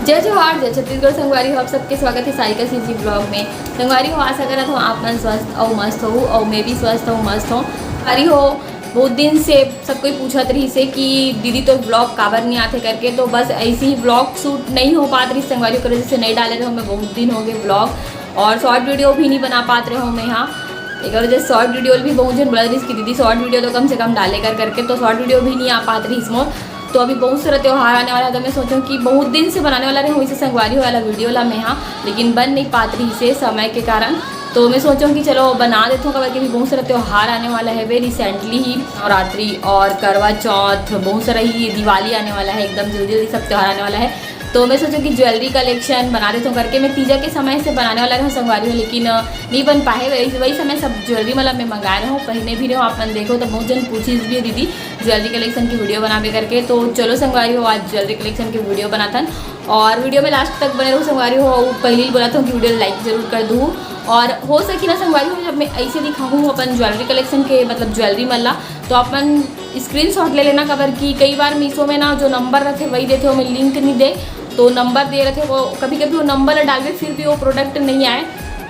जय जवाहर जय छत्तीसगढ़। संगवारी हो आप सबके स्वागत है सारिका सीजी ब्लॉग में। संगवारी हो आशा करत हो आप मन स्वस्थ और मस्त हो और मैं भी स्वस्थ और मस्त हूँ। संगवारी हो बहुत दिन से सब कोई पूछत रही से कि दीदी तो ब्लॉग काबर नहीं आते करके, तो बस ऐसे ही ब्लॉग शूट नहीं हो पात रही संगवारी की वजह से नहीं डाले रहे हो। मैं बहुत दिन हो गए ब्लॉग और शॉर्ट वीडियो भी नहीं बना पाते रहे हूँ मैं यहाँ। एक वजह शॉर्ट वीडियो भी बहुत जन बोला रही कि दीदी शॉर्ट वीडियो तो कम से कम डाले करके, तो शॉर्ट वीडियो भी नहीं आ पाते रही इसमें। तो अभी बहुत सारा त्यौहार आने वाला था, मैं सोचूं कि बहुत दिन से बनाने वाला रहे वैसे संगवारी वाला वीडियो ला मैं यहाँ, लेकिन बन नहीं पाती रही से समय के कारण। तो मैं सोचूं कि चलो बना देता हूँ कभी, बहुत सारा त्यौहार आने वाला है। वे रिसेंटली ही नवरात्रि और करवा चौथ, बहुत सारा ही दिवाली आने वाला है, एकदम जल्दी जल्दी सब त्यौहार आने वाला है। तो मैं सोचूं कि ज्वेलरी कलेक्शन बना देता हूँ करके। मैं तीजा के समय से बनाने वाला रहा संगवारी हो, लेकिन नहीं बन पाए। वही समय सब ज्वेलरी मतलब मैं मंगा रहा हूँ, पहने भी रहा हूँ। आप मन देखो तो बहुत जन पूछी भी है दीदी ज्वेलरी कलेक्शन की वीडियो बनावे करके। तो चलो संगवारी हो आज ज्वेलरी कलेक्शन की वीडियो बनाता और वीडियो में लास्ट तक बने रहो संगवारी हो। पहले ही बोला था कि वीडियो लाइक जरूर कर दूँ और हो सकी ना संगवारी हो जब मैं ऐसे दिखाऊँ अपन ज्वेलरी कलेक्शन के मतलब ज्वेलरी मल्ला, तो अपन स्क्रीनशॉट ले लेना खबर की। कई बार मीशो में ना जो नंबर रहते वही देते हो, मैं लिंक नहीं दे तो नंबर दे रहे थे वो, कभी कभी वो नंबर डाल दे फिर भी वो प्रोडक्ट नहीं आए।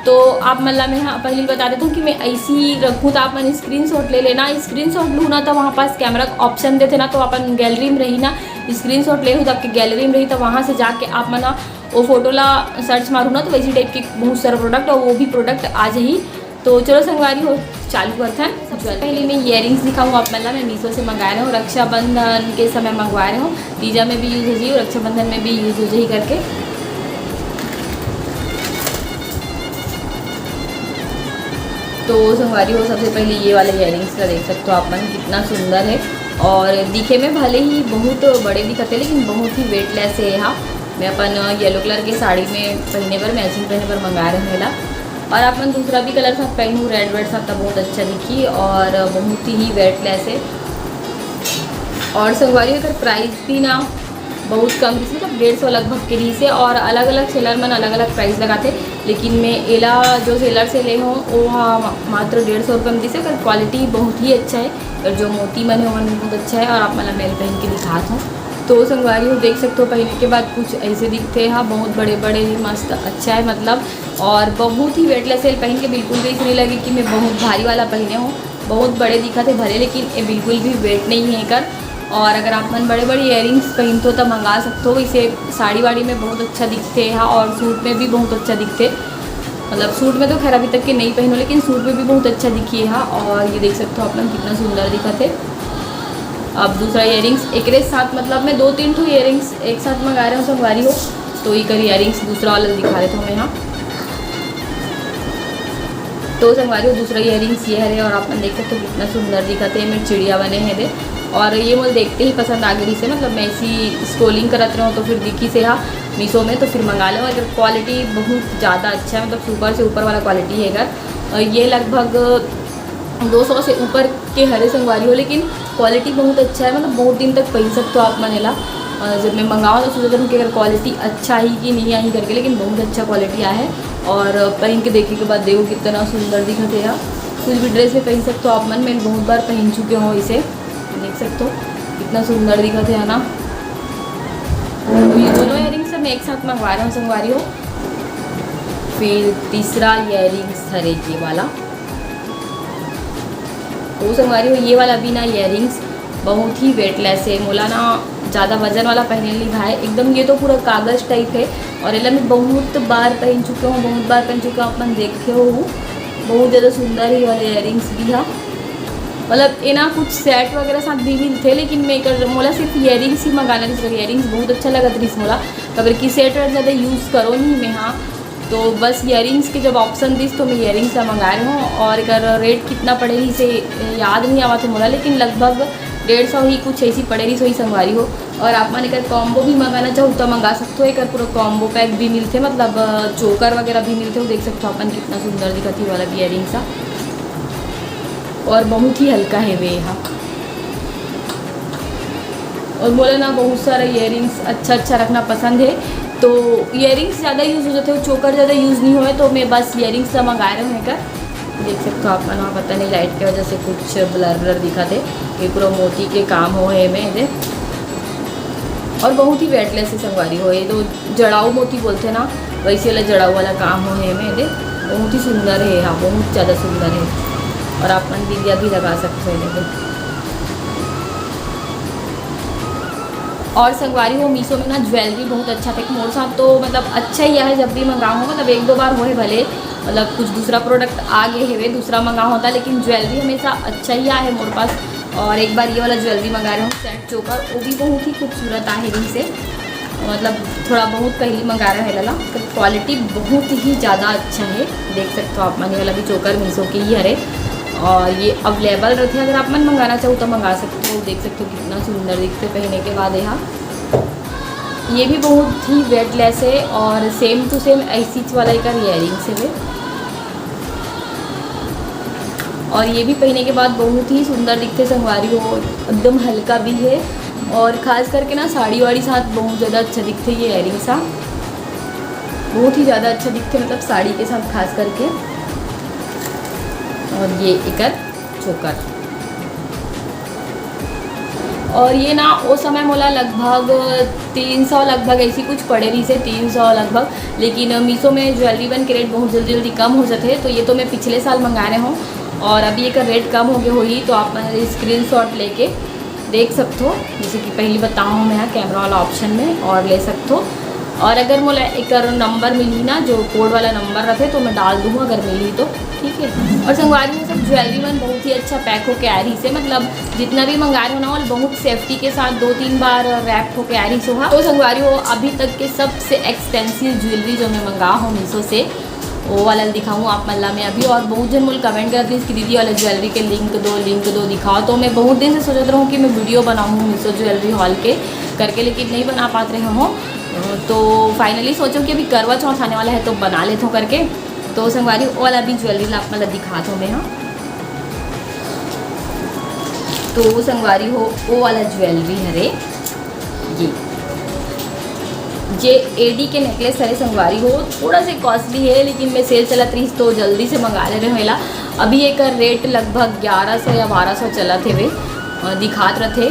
तो आप मतलब मैं हाँ पहले बता देता हूँ कि मैं ऐसी ही रखूँ, तो आप मन स्क्रीनशॉट ले लेना। स्क्रीनशॉट लूँ ना तो वहाँ पास कैमरा का ऑप्शन देते ना, तो अपन गैलरी में रही ना स्क्रीनशॉट ले लूँ तो आपके गैलरी में रही, तो वहाँ से जाके आप मना वो फोटो ला सर्च मारूँ ना तो वैसी टाइप के बहुत सारा प्रोडक्ट और वो भी प्रोडक्ट आ जाही। तो चलो संगवारी हो चालू करते हैं। सबसे पहले मैं इयरिंग्स दिखाऊँ आप मतलब मैं मीशो से मंगा रहा हूँ। रक्षाबंधन के समय मंगवा रहे हूँ, तीजा में भी यूज़ हो जाए और रक्षाबंधन में भी यूज़ हो जाए करके। तो संगवारी हो सबसे पहले ये वाले इयरिंग्स का देख सकते हो आप मन कितना सुंदर है और दिखे में भले ही बहुत बड़े दिखते लेकिन बहुत ही वेटलेस है। यहाँ मैं अपन येलो कलर के साड़ी में पहने पर मैचिंग पहने पर मंगा रहे हैं। और आप मन दूसरा भी कलर साथ पहनूँ रेड वेड साथ बहुत अच्छा दिखी और बहुत ही वेटलेस है। और संगवारी अगर प्राइस भी ना बहुत कम थी, मतलब 150 लगभग के री से, और अलग अलग सेलर मन अलग अलग प्राइस लगाते, लेकिन मैं एला जो सेलर से ले हूँ वो मात्र 150 रुपये में दी से। अगर क्वालिटी बहुत ही अच्छा है और जो मोती मन है वो बहुत अच्छा है। और आप मतलब मेल पहन के दिखाता हूँ तो संगवारी हो देख सकते हो पहनने के बाद कुछ ऐसे दिखते हैं। बहुत बड़े बड़े ही मस्त अच्छा है मतलब, और बहुत ही वेटलेस है। पहन के बिल्कुल भी ऐसे नहीं लगे कि मैं बहुत भारी वाला पहने हूँ। बहुत बड़े दिखा थे भले, लेकिन ये बिल्कुल भी वेट नहीं है कर। और अगर आप मन बड़े बड़े इयरिंग्स पहनते हो तो मंगा सकते हो। इसे साड़ी वाड़ी में बहुत अच्छा दिखते हैं और सूट में भी बहुत अच्छा दिखते, मतलब सूट में तो खैर अभी तक के नहीं पहनो लेकिन सूट में भी बहुत अच्छा दिखी है। और ये देख सकते हो आप लोग कितना सुंदर दिखा थे। अब दूसरा इयरिंग्स एक साथ मतलब मैं 2-3 ठो इयरिंग्स एक साथ मंगा रहा हूँ संगवारी हो। तो ये कर इयरिंग्स दूसरा वाला दिखा देता हूँ मैं यहाँ। तो संगवारी हो दूसरा इयरिंग्स ये है और आप देख सकते हो कितना सुंदर दिखाते हैं। मेरे चिड़िया बने हैं दे और ये मुझे देखते ही पसंद आ गई से, मतलब मैं ऐसी स्क्रोलिंग करते रहूँ तो फिर दिखी से हाँ मीशो में, तो फिर मंगा लो। अगर क्वालिटी बहुत ज़्यादा अच्छा है, मतलब सुपर से ऊपर वाला क्वालिटी है। अगर ये लगभग 200 से ऊपर के हरे संगवारी हो, लेकिन क्वालिटी बहुत अच्छा है, मतलब बहुत दिन तक पहन सकते हो आप मनेला। जब मैं मंगाऊँ तो सोचा था कि अगर क्वालिटी अच्छा ही कि नहीं आई करके, लेकिन बहुत अच्छा क्वालिटी आया है। और पहन के देखने के बाद देखो कितना सुंदर दिखते हैं। कुछ भी ड्रेस में पहन सकते हो आप मन, मैं बहुत बार पहन चुके हूँ इसे, देख सकते हो कितना सुंदर दिखते है ना। तो ये दोनों इयरिंग्स मैं एक साथ मंगवा रहा हूँ संगवारी हो। फिर तीसरा इयरिंग्स हरे ये वाला, तो संगवारी हो ये वाला भी ना इयरिंग्स बहुत ही वेटलेस है। मोला ना ज़्यादा वजन वाला पहनने ली भाई एकदम, ये तो पूरा कागज़ टाइप है। और इला मैं बहुत बार पहन चुके हूँ, बहुत बार पहन चुके हूँ, अपन देखे हो बहुत ज़्यादा सुंदर ही वाले इयरिंग्स भी है। मतलब ये ना कुछ सेट वगैरह साथ भी मिलते, लेकिन मैं कर मोला सिर्फ इयरिंग्स ही मंगाना थी। इयरिंग्स बहुत अच्छा लगा था इस मोला, कबर की सेट वेट ज़्यादा यूज़ करो नहीं मैं हाँ। तो बस इयरिंग्स के जब ऑप्शन दी तो मैं इयरिंग्स ला मंगा रही हूँ। और अगर रेट कितना पड़ेगी इसे याद नहीं आवा था मोला, लेकिन लगभग 150 ही कुछ ऐसी पड़ेगी सोई संगवारी हो। और आप मन अगर कॉम्बो भी मंगाना चाहो तो मंगा सकते हो। एक पूरा कॉम्बो पैक भी मिलते, मतलब चोकर वगैरह भी मिलते हो। देख सकते हो अपन कितना सुंदर दिखती वाला इयरिंग्स है और बहुत ही हल्का है वे यहाँ। और बोले ना बहुत सारे इयरिंग्स अच्छा रखना पसंद है, तो इयरिंग्स ज़्यादा यूज़ हो जाते हो, चोकर ज़्यादा यूज़ नहीं हुए, तो मैं बस इयरिंग्स का मंगा रहे हैं कर। देख सकते हो आप वहाँ पता नहीं लाइट की वजह से कुछ ब्लर दिखा थे। ये पूरा मोती के काम हो है में दे। और बहुत ही वेटलेस है संगवारी हो। ये तो जड़ाऊ मोती बोलते हैं ना, वैसे वाला जड़ाऊ वाला काम हो है मेरे, बहुत ही सुंदर है। हाँ बहुत ज़्यादा सुंदर है। और आप मन बिंदिया भी लगा सकते हैं लेकिन। और संगवारी हो मीशो में ना ज्वेलरी बहुत अच्छा था मोर साथ, तो मतलब अच्छा ही है। जब भी मंगाऊँ मतलब एक दो बार होए भले, मतलब कुछ दूसरा प्रोडक्ट आ गए है वे दूसरा मंगा होता, लेकिन ज्वेलरी हमेशा अच्छा ही आया है मोरे पास। और एक बार ये वाला ज्वेलरी मंगा रहे हूँ सेट चोकर, वो भी बहुत ही खूबसूरत आहे रही से, मतलब थोड़ा बहुत पहले मंगा रहे हैं लला, तो क्वालिटी बहुत ही ज़्यादा अच्छा है। देख सकते हो आप मन, वाला भी चोकर मीशो की ही हरे, और ये अवेलेबल रहते हैं। अगर आप मन मंगाना चाहो तो मंगा सकते हो। देख सकते हो कितना सुंदर दिखते पहनने के बाद। यहाँ ये भी बहुत ही वेटलेस है और सेम टू सेम ऐसी वाला का इयरिंग्स है। और ये भी पहनने के बाद बहुत ही सुंदर दिखते संगवारी हो, एकदम हल्का भी है। और ख़ास करके ना साड़ी वाड़ी साथ बहुत ज़्यादा अच्छा दिखते ये इयरिंग्स, बहुत ही ज़्यादा अच्छा दिखते, मतलब साड़ी के साथ खास करके। और ये एक चोकर, और ये ना वो समय मोला लगभग 300 लगभग ऐसी कुछ पड़े रही से 300 लगभग। लेकिन मीशो में ज्वेलरी वन के रेट बहुत जल्दी जल्दी कम हो जाते हैं, तो ये तो मैं पिछले साल मंगा रहे हूँ और अभी एक रेट कम हो गया हुई, तो आप स्क्रीनशॉट लेके देख सकते हो। जैसे कि पहले बताऊँ मैं यहाँ कैमरा वाला ऑप्शन में, और ले सकते हो। और अगर मोला एक नंबर मिली ना, जो कोड वाला नंबर रखे, तो मैं डाल दूँगा अगर मिली तो, ठीक है। और संगवारी में सब ज्वेलरी मन बहुत ही अच्छा पैक होके आ रही से, मतलब जितना भी मंगा रहे हो ना और बहुत सेफ्टी के साथ 2-3 बार रैप होके आ रही सो। हाँ तो संगवारी हो अभी तक के सबसे एक्सपेंसिव ज्वेलरी जो मैं मंगा हूँ मीशो से, वो वाला दिखाऊँ आप मल्ला में अभी। और बहुत जन मुझे कमेंट करती है कि दीदी वाला ज्वेलरी के लिंक दो दिखाओ, तो मैं बहुत दिन से सोच रहा हूँ कि मैं वीडियो बनाऊँ मीशो ज्वेलरी हॉल के करके, लेकिन नहीं बना पा रहे हो। तो फाइनली सोचो कि अभी करवा चौथ आने वाला है तो बना लेते हो करके। तो संगवारी वो वाला भी ज्वेलरी ला मतलब दिखा दो मैं। हाँ तो संगवारी हो वो वाला ज्वेलरी हरे, ये एडी के नेकलेस हरे संगवारी हो, थोड़ा से कॉस्टली है लेकिन मैं सेल चला रही तो जल्दी से मंगा ले रहे हो। अभी एक रेट लगभग 1100 या 1200 चला थे वे दिखात रहे,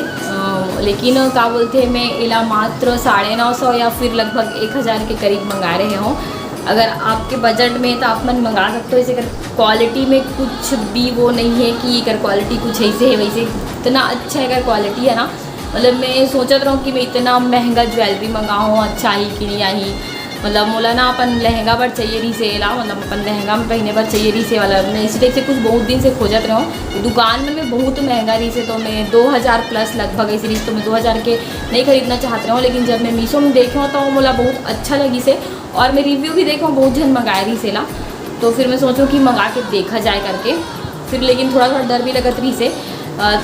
लेकिन क्या बोलते हैं मैं इला मात्र 950 या फिर लगभग 1000 के करीब मंगा रहे हो। अगर आपके बजट में तो आप मन मंगा सकते हो। इसे अगर क्वालिटी में कुछ भी वो नहीं है कि अगर क्वालिटी कुछ ऐसे है वैसे, इतना अच्छा है अगर क्वालिटी है ना, मतलब मैं सोचत रहूँ कि मैं इतना महंगा ज्वेलरी मंगाऊँ, अच्छा आई कि नहीं आई। मतलब मोला ना अपन लहंगा पर चाहिए रही से ला, मतलब अपन लहंगा में पहने पर चाहिए रही से वाला, मैं इसी टाइप से कुछ बहुत दिन से खोजत रहा हूँ। दुकान में मैं बहुत महंगा रही से, तो मैं 2000 प्लस लगभग ऐसी रही, तो मैं 2000 के नहीं खरीदना चाहते रहा हूँ। लेकिन जब मैं मीशो में देखा तो मोला बहुत अच्छा लगी से, और मैं रिव्यू भी देखा बहुत जन मंगाए रही से ला, तो फिर मैं सोचूँ कि मंगा के देखा जाए करके। फिर लेकिन थोड़ा थोड़ा डर भी लगत रही से,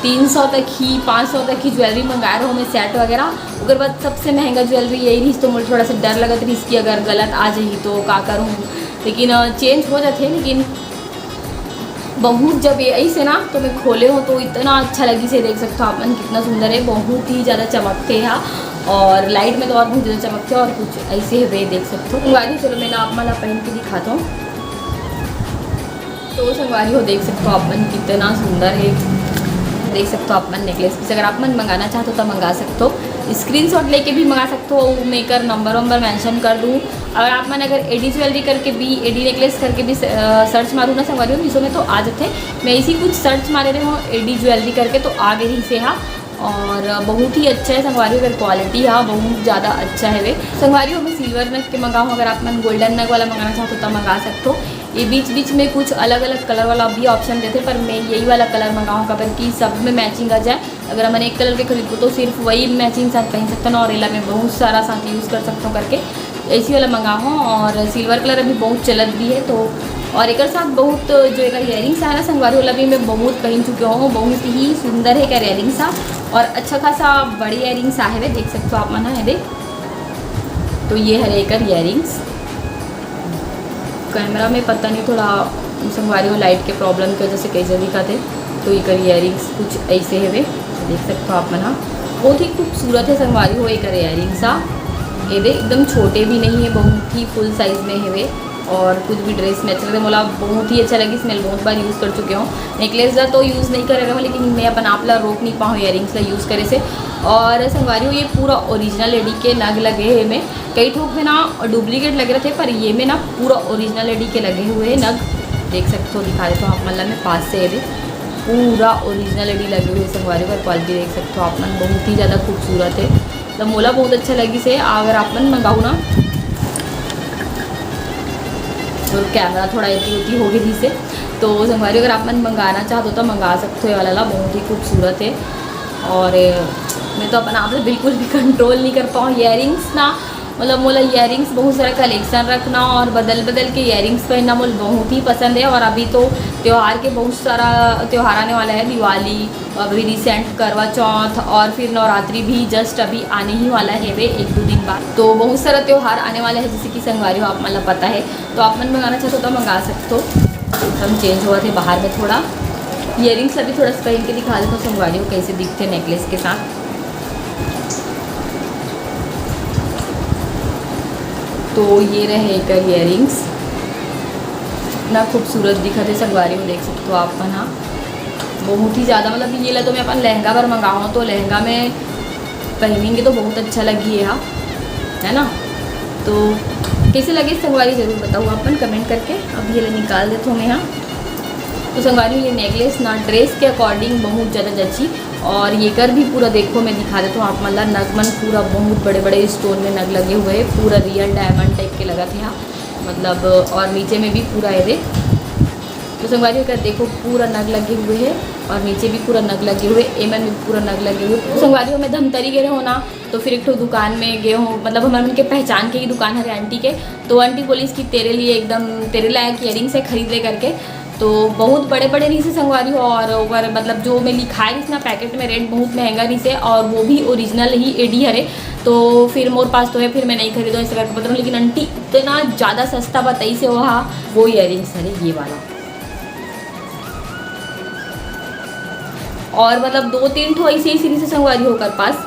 300 तक ही 500 तक ही ज्वेलरी मंगा रहा हूँ मैं सेट वगैरह। उसके बाद सबसे महंगा ज्वेलरी यही रही, तो मुझे थोड़ा सा डर लगत रही कि अगर गलत आ जाए तो क्या करूँ। लेकिन चेंज हो जाते हैं, लेकिन बहुत जब ये ऐसे ना तो मैं खोले हो तो इतना अच्छा लगी से। देख सकते हो आप मन कितना सुंदर है, बहुत ही ज़्यादा चमकते हैं और लाइट में तो और बहुत ज़्यादा चमकते हैं, और कुछ ऐसे है वे देख सकते हो। संगवारी चलो मैं आप मला पहन के दिखाता हूँ। तो संगवारी हो देख सकते हो आप मन कितना सुंदर है, देख सकते हो आप मन नेकलेस पीस। अगर आप मन मंगाना चाहते हो तो मंगा सकते हो, स्क्रीनशॉट लेके भी मंगा सकते हो, मेकर नंबर मेंशन कर दूँ। अगर आप मन अगर एडी ज्वेलरी करके भी एडी नेकलेस करके भी सर्च मारूँ ना संगवारी हो मीशो में तो आ जाते। मैं इसी कुछ सर्च मारे रहे हूँ एडी ज्वेलरी करके तो आ गई से। हाँ और बहुत ही अच्छा है संगवारी, अगर क्वालिटी हाँ बहुत ज़्यादा अच्छा है वे। संगवारी हो मैं सिल्वर नग के मंगाऊँ, अगर आप मन गोल्डन नग वाला मंगाना चाहते हो तो मंगा सकते हो। ये बीच बीच में कुछ अलग अलग कलर वाला भी ऑप्शन देते, पर मैं यही वाला कलर मंगाऊँ कबर कि सब में मैचिंग आ जाए। अगर हम एक कलर के खरीदो तो सिर्फ वही मैचिंग साथ पहन सकते हैं ना, और इला में बहुत सारा साथ यूज़ कर सकता हूँ करके ऐसी वाला मंगाऊँ। और सिल्वर कलर अभी बहुत चलत भी है, तो और एक साथ बहुत जो एक इयरिंग्स है ना संगवारी वाला भी मैं बहुत पहन चुकी हूँ, बहुत ही सुंदर है क्या इयरिंग्स आ, और अच्छा खासा बड़ी इयरिंग्स आहे वे देख सकते हो आप मन है देख। तो ये है एक इयरिंग्स, कैमरा में पता नहीं थोड़ा संगवारी हो लाइट के प्रॉब्लम की वजह से कैसे दिखाते, तो ये कर इयरिंग्स कुछ ऐसे है वे देख सकते हो आप मन। बहुत ही खूबसूरत है संगवारी हो एक इयरिंग्स आ, ये दे एकदम छोटे भी नहीं है, बहुत ही फुल साइज़ में है वे। और कुछ भी ड्रेस में अच्छा लगे, बोला बहुत ही अच्छा लगी, स्मेल बहुत बार यूज़ कर चुके हूँ। नेकलेस ला तो यूज़ नहीं कर रहा हूँ, लेकिन मैं अपन आप ला रोक नहीं पाऊँ इयरिंग्स ला यूज़ करे से। और संगवारी हो ये पूरा ओरिजिनल एडी के नग लगे हैं में, कई ठोक में ना डुप्लीकेट लग रहे थे, पर ये में ना पूरा ओरिजिनल एडी के लगे हुए हैं नग। देख सकते हो, दिखा देता हूँ आप मतलब में पास से ये पूरा ओरिजिनल एडी लगे हुए संगवारी पर। क्वालिटी देख सकते हो आप मन, बहुत ही ज़्यादा खूबसूरत है। तो मोला बहुत अच्छा लगी से। अगर आप मन मंगाऊ ना तो कैमरा थोड़ा इतनी होती होगी थी से, तो संगवारी अगर आप मन मंगाना चाहते हो तो मंगा सकते हो। ये वाला बहुत ही खूबसूरत है। और मैं तो अपना आप से बिल्कुल भी कंट्रोल नहीं कर पाऊँ। इयरिंग्स ना मतलब मोला इयरिंग्स बहुत सारा कलेक्शन रखना और बदल बदल के इयरिंग्स पहनना मुझे बहुत ही पसंद है। और अभी तो त्यौहार के बहुत सारा त्यौहार आने वाला है, दिवाली, अभी रिसेंट करवा चौथ, और फिर नवरात्रि भी जस्ट अभी आने ही वाला है वे 1-2 दिन बाद। तो बहुत सारा त्यौहार आने वाला है, जैसे कि संगवारी हो आप मतलब पता है। तो आप मन मंगाना चाहते हो तो मंगा सकते हो। हम चेंज हुआ थे बाहर में थोड़ा, इयरिंग्स अभी थोड़ा सा पहन के दिखा देता हूँ संगवारी हो कैसे दिखते नेकलेस के साथ। तो ये रहे एक इयरिंग्स, इतना खूबसूरत दिखा थे संगवारी में, देख सकते हो आप मन। हाँ बहुत ही ज़्यादा मतलब ये ला तो मैं अपन लहंगा पर मंगाऊँ तो लहंगा में पहनेंगे तो बहुत अच्छा लगी है ना। तो कैसे लगे संगवारी ज़रूर बताओ अपन कमेंट करके। अब ये निकाल देता हूँ मैं यहाँ। तो संगवारी ये नेकलेस ना ड्रेस के अकॉर्डिंग बहुत ज़्यादा जची। और ये कर भी पूरा देखो मैं दिखा देता हूँ आप मतलब नग मन पूरा बहुत बड़े बड़े स्टोन में नग लगे हुए हैं, पूरा रियल डायमंड टाइप के लगा थे यहाँ मतलब। और नीचे में भी पूरा है देख। तो संगवारी कर देखो पूरा नग लगे हुए हैं और नीचे भी पूरा नग लगे हुए, एमएम में पूरा नग लगे हुए। तो संगवारी में धमतरी गए हो ना, तो फिर एक तो दुकान में गए हो, मतलब हमारे उनके पहचान के ही दुकान है आंटी के। तो आंटी बोली इसकी तेरे लिए एकदम तेरे लायक इयरिंग्स है, खरीद ले करके। तो बहुत बड़े बड़े नहीं से संगवारी हो, और ओवर मतलब जो मैं लिखा है इसना पैकेट में रेट बहुत महंगा नहीं से, और वो भी ओरिजिनल ही एडी हरे। तो फिर मोर पास तो है, फिर मैं नहीं खरीदूँ इस करके बता रहा हूँ। लेकिन आंटी इतना ज़्यादा सस्ता बताई से वो इयरिंग्स है ये वाला। और मतलब 2-3 ठो ऐसे ही सीरीज से संगवारी होकर पास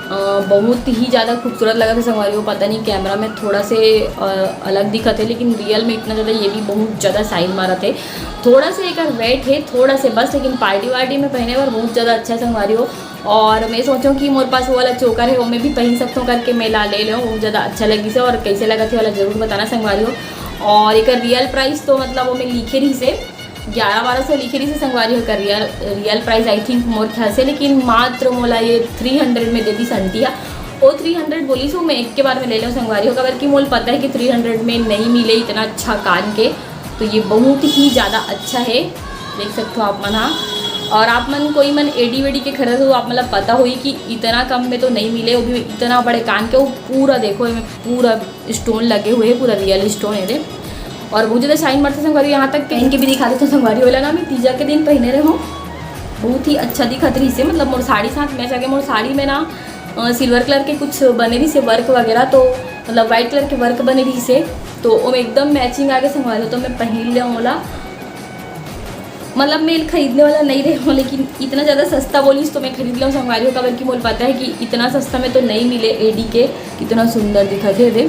बहुत ही ज़्यादा खूबसूरत लगा था संगवारी को। पता नहीं कैमरा में थोड़ा से अलग दिखा थे, लेकिन रियल में इतना ज़्यादा ये भी बहुत ज़्यादा साइन मारा थे। थोड़ा से एक वेट है थोड़ा से बस, लेकिन पार्टी वार्टी में पहने पर बहुत ज़्यादा अच्छा संगवारी हो। और मैं सोचूँ कि मेरे पास वो वाला चोकर है वो मैं भी पहन सकता हूँ करके मैं ला ले लूँ, बहुत ज़्यादा अच्छा लगी से। और कैसे लगा थे वाला ज़रूर बताना संगवारी हो। और एक रियल प्राइस तो मतलब वो मैं लिखे रही से 1100-1200 लिखे रही से संगवारी होकर real price I think more ख्याल से, लेकिन मात्र मोला ये 300 में दे दी संटिया। वो 300 बोली सो मैं एक के बार में ले लूँ संगवारी होगा, बल्कि मोल पता है कि 300 में नहीं मिले इतना अच्छा कान के। तो ये बहुत ही ज़्यादा अच्छा है, देख सकते हो आप मन। हाँ और आप मन कोई मन एडी वेडी के खरीदे तो आप मतलब पता हुई कि इतना कम में तो नहीं मिले, वो भी इतना बड़े कान के। वो पूरा देखो इसमें पूरा स्टोन लगे हुए हैं, पूरा रियल स्टोन है और बहुत ज़्यादा शाइन मारते संगवारी। यहाँ तक पहन के भी दिखा देते संगवारी वाला ना मैं तीजा के दिन पहने रहे हूँ, बहुत ही अच्छा दिखत रही से। मतलब मोर साड़ी साथ मैच आगे, मोर साड़ी में ना सिल्वर कलर के कुछ बने रही से वर्क वगैरह, तो मतलब वाइट कलर के वर्क बने रही से, तो वो एकदम मैचिंग आगे संगवारी तो मैं पहन ले वाला। मतलब मैं खरीदने वाला नहीं रही हूँ, लेकिन इतना ज़्यादा सस्ता बोली तो मैं खरीद लूँ संगवारी का, बल्कि मुझे पता है कि इतना सस्ता में तो नहीं मिले एडी के। कितना सुंदर दिखा थे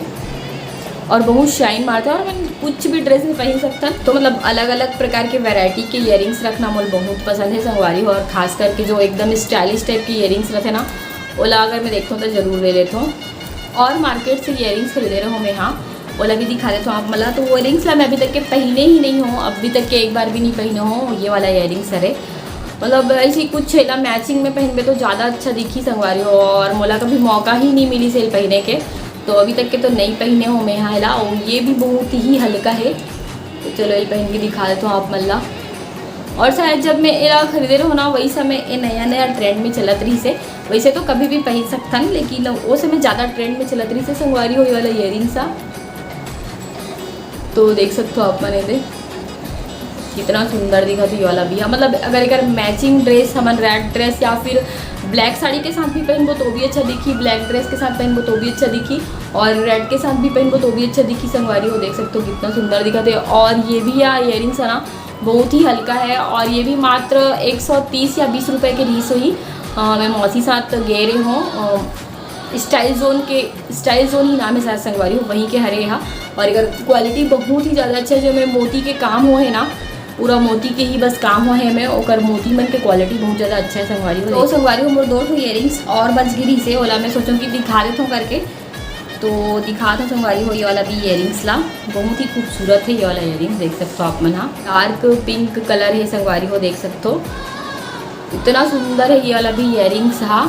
और बहुत शाइन मारता है, और मैं कुछ भी ड्रेस में पहन सकता। तो मतलब अलग अलग प्रकार के वैरायटी के इयरिंग्स रखना मुझे बहुत पसंद है संगवारी हो। और ख़ास करके जो एकदम स्टाइलिश टाइप के इयरिंग्स रहते ना, ओला अगर मैं देखता हूँ तो ज़रूर ले लेता हूँ। और मार्केट से इयरिंग्स खरीदे रहा हूँ मैं, यहाँ ओला भी दिखा देता हूँ आप मतलब। तो वो इयरिंग्स ला मैं अभी तक के पहने ही नहीं हूँ, अभी तक के एक बार भी नहीं पहने हूँ ये वाला इयरिंग्स है। मतलब ऐसी कुछ है ना मैचिंग में पहन पे तो ज़्यादा अच्छा दिखी संगवारी हो। और मोला कभी मौका ही नहीं मिली सेल पहने के, तो अभी तक के तो नहीं पहने हो मैं यहाँ ला। और ये भी बहुत ही हल्का है, तो चलो ये पहन के दिखा देता हूँ आप मल्ला। और शायद जब मैं ये खरीदे रहो ना वही समय ये नया नया ट्रेंड में चलत रही से। वैसे तो कभी भी पहन सकता नहीं, लेकिन वो समय ज़्यादा ट्रेंड में चलत रही से संगवारी हो ये वाला इयरिंग सा। तो देख सकते हो आप मैंने दे कितना सुंदर दिखा था ये वाला भी। मतलब अगर मैचिंग ड्रेस हमारे रेड ड्रेस या फिर ब्लैक साड़ी के साथ भी पहनबो तो भी अच्छा दिखी, ब्लैक ड्रेस के साथ पहनबो तो भी अच्छा दिखी, और रेड के साथ भी पहनबो तो भी अच्छा दिखी संगवारी हो। देख सकते हो कितना सुंदर दिखा थे। और ये भी इयरिंग्स है ना बहुत ही हल्का है, और ये भी मात्र 130 या 20 रुपये के रीस हुई। मैं मौसी साथ गए रहे हूँ स्टाइल जोन ही नाम है शायद संगवारी हो, वहीं के हरे यहाँ। और अगर क्वालिटी बहुत ही ज़्यादा अच्छा है, जो मैं मोती के काम हो है ना, पूरा मोती के ही बस काम हो है में, और मोती मन के क्वालिटी बहुत ज़्यादा अच्छा है संगवारी हो। तो संगवारी हो मोर 2 इयरिंग्स और बच गिरी से ओला मैं सोचूँ कि दिखा देता हूँ करके, तो दिखा था संगवारी हो। ये वाला भी इयरिंग्स ला बहुत ही खूबसूरत है, ये वाला इयरिंग्स देख सकते हो आप मन। हाँ, डार्क पिंक कलर है संगवारी हो, देख सकते हो इतना सुंदर है ये वाला भी इयरिंग्स। हाँ,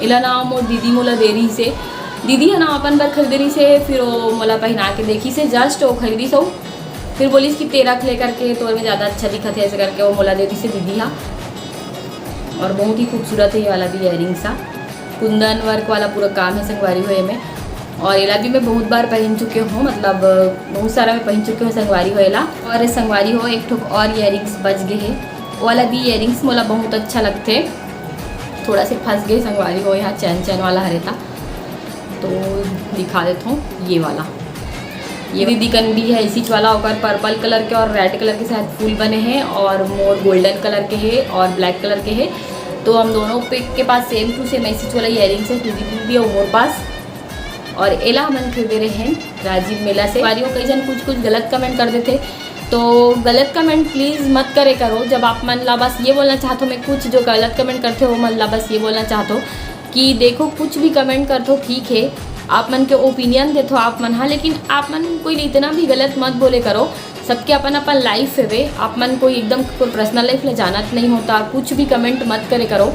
इला ना मोर दीदी मोला दे रही से, दीदी है ना अपन बर खरीद रही से, फिर वो मोला पहना के देखी से जस्ट वो खरीदी सो, फिर बोली कि तेरा ले करके तो में ज़्यादा अच्छा दिखत है ऐसे करके वो मोला दे दी से दीदी। हाँ, और बहुत ही खूबसूरत है ये वाला भी इयरिंग्स। हाँ, कुंदन वर्क वाला पूरा काम है संगवारी हो में। और एला भी मैं बहुत बार पहन चुके हूँ, मतलब बहुत सारा मैं पहन चुके हूँ संगवारी हो एला। और संगवारी हो एक ठुक और इयरिंग्स बच गए है, वो वाला भी इयरिंग्स मोला बहुत अच्छा लगते, थोड़ा से फंस गए संगवारी हो यहाँ चैन वाला हरेता, तो दिखा देता हूँ। ये वाला ये दीदी कन भी है इसी वाला, और पर्पल कलर के और रेड कलर के साथ फूल बने हैं, और मोर गोल्डन कलर के है और ब्लैक कलर के है। तो हम दोनों के पास सेम टू सेम इसी वाला इयरिंग्स है, दीदी भी है मोर पास। और एला हमन खरीदे रहे हैं राजीव मेला से। वारियों कई जन कुछ गलत कमेंट कर देते, तो गलत कमेंट प्लीज़ मत करे करो। जब आप मन ला बस ये बोलना चाहते हो, मैं कुछ जो गलत कमेंट करते हो मन ला बस ये बोलना चाहते हो कि देखो कुछ भी कमेंट करते हो ठीक है, आप मन के ओपिनियन देते हो आप मन। हाँ, लेकिन आप मन कोई इतना भी गलत मत बोले करो, सबके अपन लाइफ है वे, आप मन कोई एकदम कोई पर्सनल लाइफ ले जाना नहीं होता, कुछ भी कमेंट मत करे करो,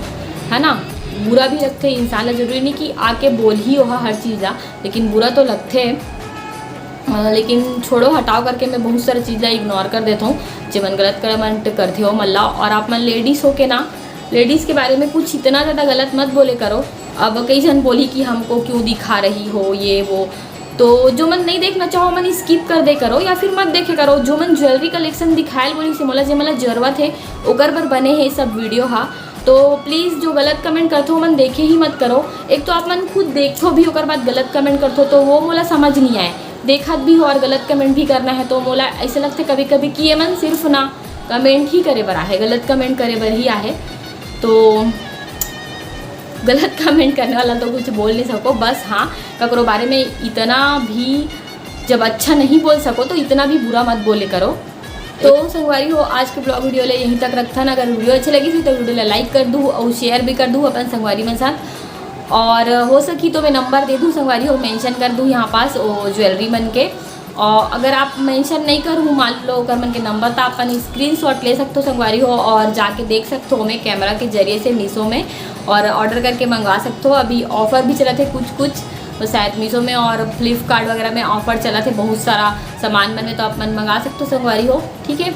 है ना। बुरा भी लगते हैं इंसान ला, जरूरी नहीं कि आके बोल ही हो हर चीज़ ला, लेकिन बुरा तो लगते हैं। लेकिन छोड़ो हटाओ करके मैं बहुत सारी चीज़ें इग्नोर कर देता हूँ जो मन गलत कमेंट करते हो मल्ला। और आप मन लेडीज़ हो के ना, लेडीज़ के बारे में कुछ इतना ज़्यादा गलत मत बोले करो। अब कई जन बोली कि हमको क्यों दिखा रही हो ये वो, तो जो मन नहीं देखना चाहो मन स्किप कर दे करो या फिर मत देखे करो। जो मन ज्वेलरी कलेक्शन दिखायल बोली से मोला जे मला जरूरत है ओकर बर बने हैं सब वीडियो। हाँ, तो प्लीज़ जो गलत कमेंट करते हो मन देखे ही मत करो। एक तो आप मन खुद देखो भी ओकर बाद गलत कमेंट करते हो तो वो मोला समझ नहीं आए, देखत भी हो और गलत कमेंट भी करना है तो मोला ऐसे लगता है कभी कभी कि ये मन सिर्फ ना कमेंट ही करे बर आहे, गलत कमेंट करे बर ही आहे। तो गलत कमेंट करने वाला तो कुछ बोल नहीं सको, बस हाँ ककरो बारे में इतना भी जब अच्छा नहीं बोल सको तो इतना भी बुरा मत बोले करो। तो संगवारी हो आज के ब्लॉग वीडियो ले यहीं तक रखता ना। अगर वीडियो अच्छी लगी थी तो वीडियो लाइक कर दूँ और शेयर भी कर दूँ अपन संगवारी में साथ, और हो सकी तो मैं नंबर दे दूँ संगवारी हो, मेंशन कर दूँ यहाँ पास वो ज्वेलरी मन के। और अगर आप मेंशन नहीं करूँ मान लो अगर मन के नंबर तो अपन स्क्रीनशॉट ले सकते हो संगवारी हो और जाके देख सकते हो मैं कैमरा के जरिए से मीशो में, और ऑर्डर करके मंगवा सकते हो। अभी ऑफ़र भी चला थे कुछ तो शायद मीशो में और फ्लिपकार्ट वगैरह में ऑफ़र चला थे बहुत सारा सामान में, तो आप मन मंगा सकते हो संगवारी हो, ठीक है।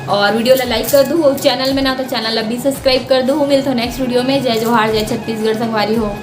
और वीडियो ला लाइक कर दूँ, चैनल में ना तो चैनल अभी सब्सक्राइब कर दूँ। मिलते हो नेक्स्ट वीडियो में। जय जोहार, जय छत्तीसगढ़ संगवारी हो।